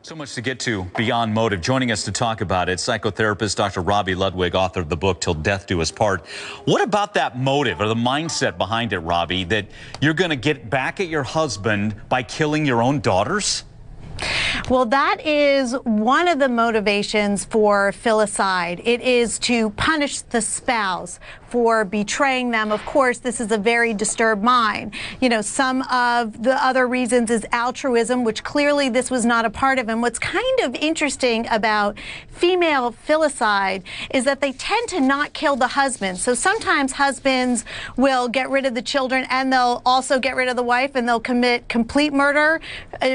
So much to get to beyond motive. Joining us to talk about it, psychotherapist Dr. Robi Ludwig, author of the book Till Death Do Us Part. What about that motive or the mindset behind it, Robi, that you're going to get back at your husband by killing your own daughters? Well, that is one of the motivations for filicide. It is to punish the spouse for betraying them. Of course, this is a very disturbed mind. You know, some of the other reasons is altruism, which clearly this was not a part of. And what's kind of interesting about female filicide is that they tend to not kill the husband. So sometimes husbands will get rid of the children and they'll also get rid of the wife, and they'll commit complete murder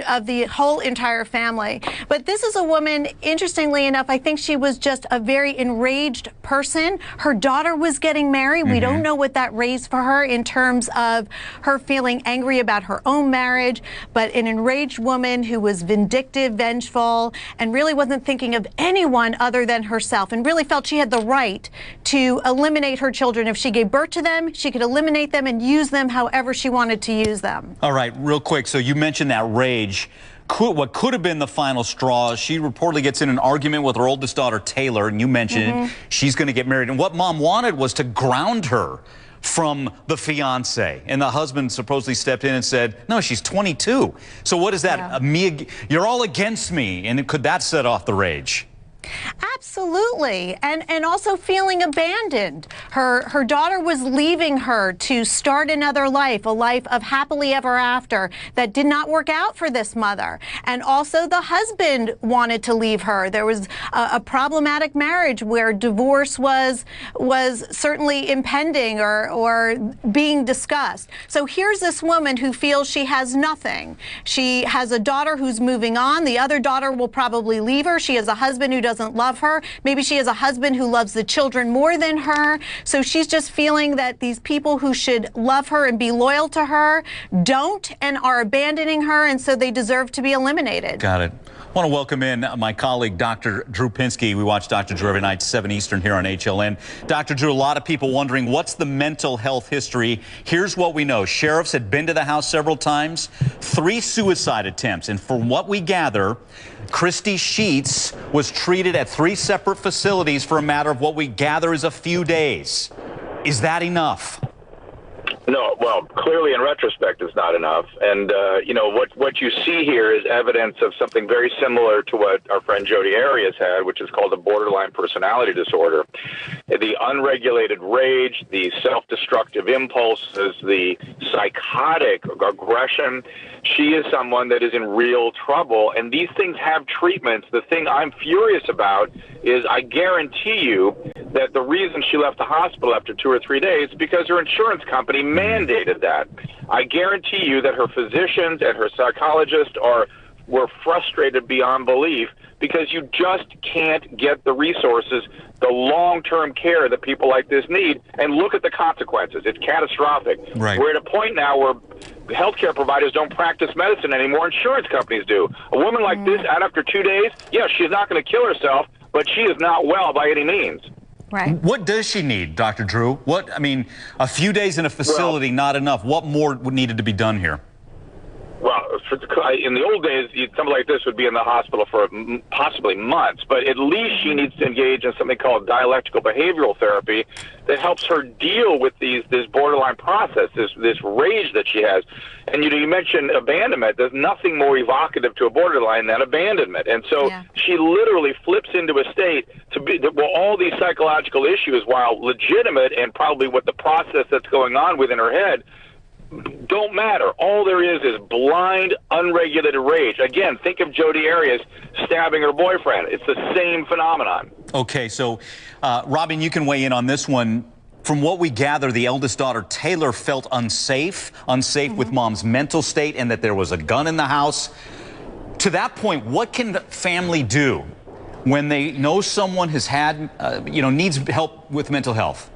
of the whole entire family. But this is a woman, interestingly enough, I think she was just a very enraged person. Her daughter was getting married. We don't know what that raised for her in terms of her feeling angry about her own marriage, but an enraged woman who was vindictive, vengeful, and really wasn't thinking of anyone other than herself, and really felt she had the right to eliminate her children. If she gave birth to them, she could eliminate them and use them however she wanted to use them. All right, real quick. So you mentioned that rage. What could have been the final straw, she reportedly gets in an argument with her oldest daughter, Taylor, and you mentioned she's going to get married. And what mom wanted was to ground her from the fiance. And the husband supposedly stepped in and said, no, she's 22. So what is that? Yeah. You're all against me. And could that set off the rage? Absolutely. And also feeling abandoned. Her daughter was leaving her to start another life, a life of happily ever after that did not work out for this mother. And also the husband wanted to leave her. There was a problematic marriage where divorce was certainly impending or being discussed. So here's this woman who feels she has nothing. She has a daughter who's moving on. The other daughter will probably leave her. She has a husband who doesn't love her. Maybe she has a husband who loves the children more than her. So she's just feeling that these people who should love her and be loyal to her don't and are abandoning her, and so they deserve to be eliminated. Got it. I want to welcome in my colleague, Dr. Drew Pinsky. We watch Dr. Drew every night, 7 Eastern here on HLN. Dr. Drew, a lot of people wondering, what's the mental health history? Here's what we know. Sheriffs had been to the house several times, 3 suicide attempts. And from what we gather, Christy Sheets was treated at 3 separate facilities for a matter of what we gather is a few days. Is that enough? No, well, clearly in retrospect, it's not enough. And, you know, what you see here is evidence of something very similar to what our friend Jodi Arias had, which is called a borderline personality disorder. The unregulated rage, the self-destructive impulses, the psychotic aggression. She is someone that is in real trouble, and these things have treatments. The thing I'm furious about is I guarantee you that the reason she left the hospital after 2 or 3 days is because her insurance company mandated that. I guarantee you that her physicians and her psychologists were frustrated beyond belief because you just can't get the resources, the long-term care that people like this need. And look at the consequences. It's catastrophic. Right. We're at a point now where healthcare providers don't practice medicine anymore. Insurance companies do. A woman like this, out after 2 days, yes, she's not going to kill herself, but she is not well by any means. Right. What does she need, Dr. Drew? I mean, a few days in a facility, not enough. What more needed to be done here? Well, in the old days, something like this would be in the hospital for possibly months, but at least she needs to engage in something called dialectical behavioral therapy that helps her deal with this borderline process, this rage that she has. And you mentioned abandonment. There's nothing more evocative to a borderline than abandonment. And so she literally flips into a state well, all these psychological issues, while legitimate and probably what the process that's going on within her head, don't matter. All there is blind, unregulated rage. Again, think of Jodi Arias stabbing her boyfriend. It's the same phenomenon. Okay, so Robin, you can weigh in on this one. From what we gather, the eldest daughter, Taylor, felt unsafe with mom's mental state and that there was a gun in the house. To that point, what can the family do when they know someone has had, needs help with mental health?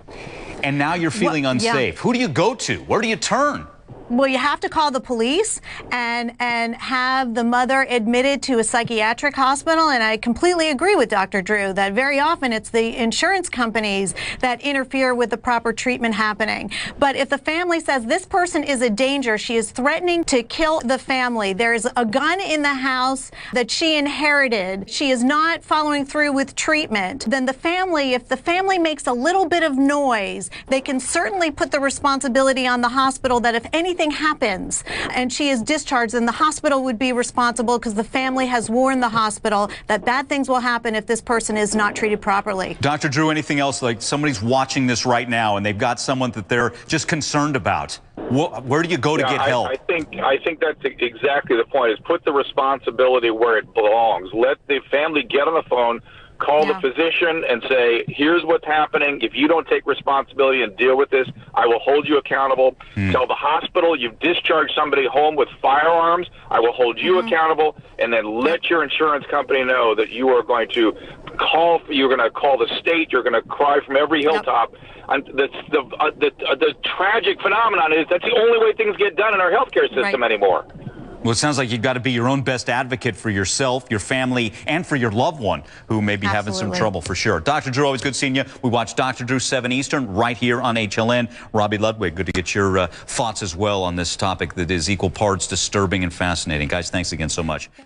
And now you're feeling unsafe. Who do you go to? Where do you turn? Well, you have to call the police and have the mother admitted to a psychiatric hospital. And I completely agree with Dr. Drew that very often it's the insurance companies that interfere with the proper treatment happening. But if the family says this person is a danger, she is threatening to kill the family, there is a gun in the house that she inherited, she is not following through with treatment, then the family, if the family makes a little bit of noise, they can certainly put the responsibility on the hospital that if anything happens and she is discharged, then the hospital would be responsible because the family has warned the hospital that bad things will happen if this person is not treated properly. Dr. Drew, anything else, like somebody's watching this right now and they've got someone that they're just concerned about? Where do you go to get help? I think that's exactly the point, is put the responsibility where it belongs. Let the family get on the phone, call the physician and say, here's what's happening. If you don't take responsibility and deal with this, I will hold you accountable. Tell the hospital you've discharged somebody home with firearms. I will hold you accountable. And then let your insurance company know that you are going to call the state. You're going to cry from every hilltop. And the tragic phenomenon is that's the only way things get done in our healthcare system anymore. Well, it sounds like you've got to be your own best advocate for yourself, your family, and for your loved one who may be having some trouble, for sure. Dr. Drew, always good seeing you. We watch Dr. Drew 7 Eastern right here on HLN. Robi Ludwig, good to get your thoughts as well on this topic that is equal parts disturbing and fascinating. Guys, thanks again so much.